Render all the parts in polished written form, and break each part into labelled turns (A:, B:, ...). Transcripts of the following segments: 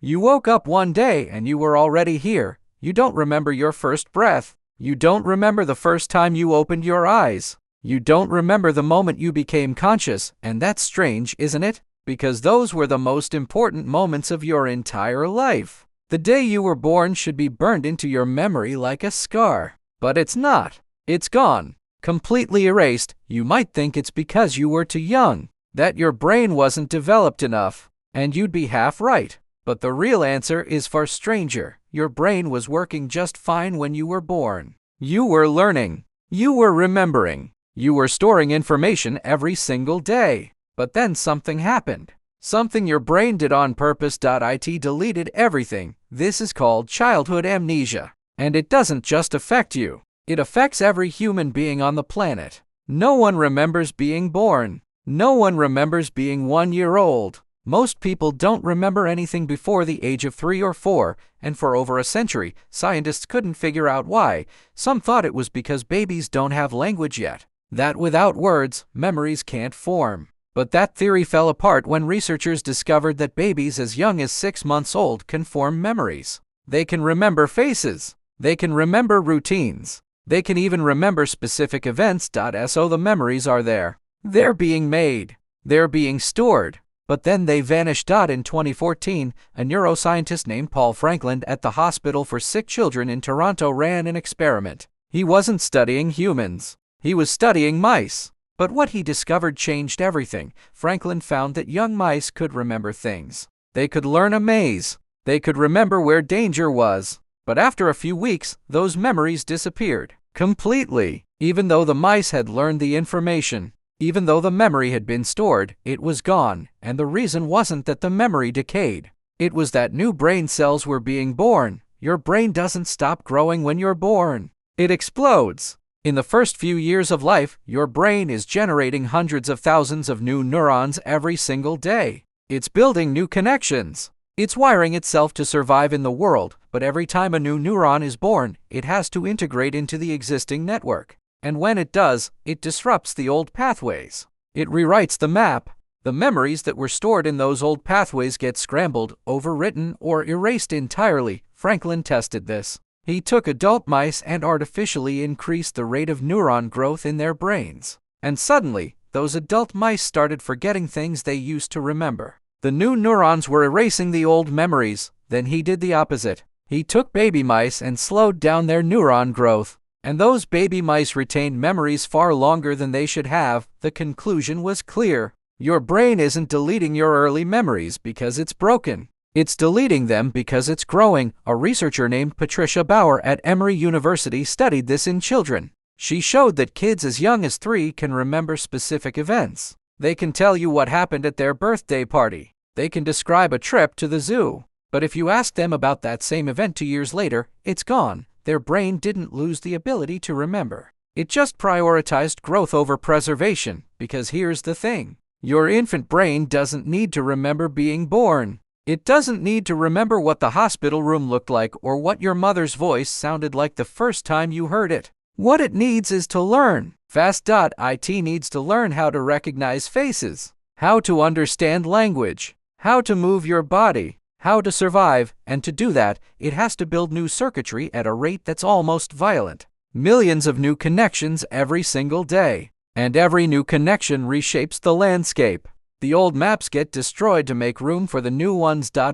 A: You woke up one day and you were already here. You don't remember your first breath. You don't remember the first time you opened your eyes. You don't remember the moment you became conscious, and that's strange, isn't it? Because those were the most important moments of your entire life. The day you were born should be burned into your memory like a scar. But it's not. It's gone. Completely erased. You might think it's because you were too young, that your brain wasn't developed enough, and you'd be half right. But the real answer is far stranger. Your brain was working just fine when you were born. You were learning. You were remembering. You were storing information every single day. But then something happened. Something your brain did on purpose. It deleted everything. This is called childhood amnesia. And it doesn't just affect you. It affects every human being on the planet. No one remembers being born. No one remembers being 1 year old. Most people don't remember anything before the age of 3 or 4, and for over a century, scientists couldn't figure out why. Some thought it was because babies don't have language yet, that without words, memories can't form. But that theory fell apart when researchers discovered that babies as young as 6 months old can form memories. They can remember faces. They can remember routines. They can even remember specific events. So the memories are there. They're being made. They're being stored. But then they vanished. In 2014, a neuroscientist named Paul Frankland at the Hospital for Sick Children in Toronto ran an experiment. He wasn't studying humans. He was studying mice. But what he discovered changed everything. Frankland found that young mice could remember things. They could learn a maze. They could remember where danger was. But after a few weeks, those memories disappeared completely. Even though the mice had learned the information, even though the memory had been stored, it was gone. And the reason wasn't that the memory decayed. It was that new brain cells were being born. Your brain doesn't stop growing when you're born. It explodes. In the first few years of life, your brain is generating hundreds of thousands of new neurons every single day. It's building new connections. It's wiring itself to survive in the world, but every time a new neuron is born, it has to integrate into the existing network. And when it does, it disrupts the old pathways. It rewrites the map. The memories that were stored in those old pathways get scrambled, overwritten, or erased entirely. Frankland tested this. He took adult mice and artificially increased the rate of neuron growth in their brains. And suddenly, those adult mice started forgetting things they used to remember. The new neurons were erasing the old memories. Then he did the opposite. He took baby mice and slowed down their neuron growth. And those baby mice retained memories far longer than they should have. The conclusion was clear. Your brain isn't deleting your early memories because it's broken. It's deleting them because it's growing. A researcher named Patricia Bauer at Emory University studied this in children. She showed that kids as young as 3 can remember specific events. They can tell you what happened at their birthday party. They can describe a trip to the zoo. But if you ask them about that same event 2 years later, it's gone. Their brain didn't lose the ability to remember. It just prioritized growth over preservation. Because here's the thing. Your infant brain doesn't need to remember being born. It doesn't need to remember what the hospital room looked like or what your mother's voice sounded like the first time you heard it. What it needs is to learn fast. It needs to learn how to recognize faces, how to understand language, how to move your body, how to survive, and to do that, it has to build new circuitry at a rate that's almost violent. Millions of new connections every single day. And every new connection reshapes the landscape. The old maps get destroyed to make room for the new ones. By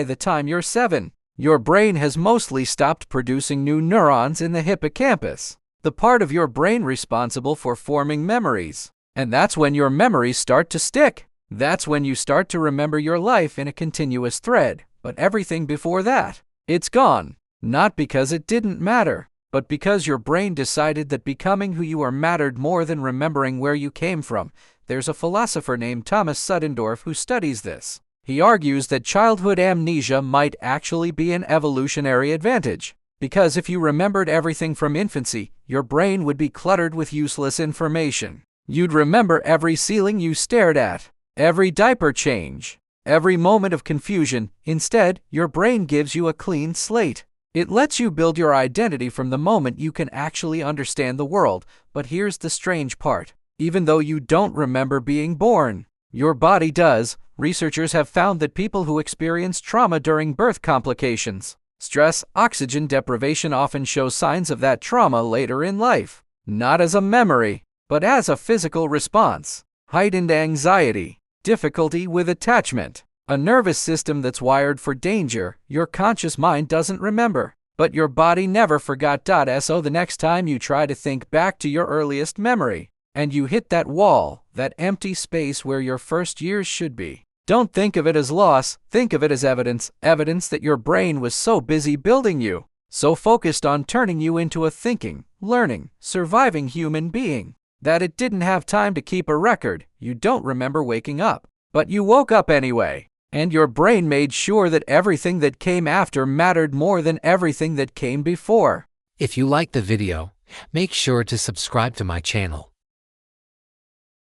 A: the time you're 7, your brain has mostly stopped producing new neurons in the hippocampus, the part of your brain responsible for forming memories. And that's when your memories start to stick. That's when you start to remember your life in a continuous thread. But everything before that, it's gone. Not because it didn't matter, but because your brain decided that becoming who you are mattered more than remembering where you came from. There's a philosopher named Thomas Suddendorf who studies this. He argues that childhood amnesia might actually be an evolutionary advantage. Because if you remembered everything from infancy, your brain would be cluttered with useless information. You'd remember every ceiling you stared at, every diaper change, every moment of confusion. Instead, your brain gives you a clean slate. It lets you build your identity from the moment you can actually understand the world. But here's the strange part. Even though you don't remember being born, your body does. Researchers have found that people who experience trauma during birth complications, stress, oxygen deprivation often show signs of that trauma later in life, not as a memory, but as a physical response. Heightened anxiety, difficulty with attachment, a nervous system that's wired for danger your conscious mind doesn't remember, but your body never forgot. So the next time you try to think back to your earliest memory, and you hit that wall, that empty space where your first years should be, don't think of it as loss, think of it as evidence that your brain was so busy building you, so focused on turning you into a thinking, learning, surviving human being, that it didn't have time to keep a record. You don't remember waking up, but you woke up anyway, and your brain made sure that everything that came after mattered more than everything that came before.
B: If you liked the video, make sure to subscribe to my channel.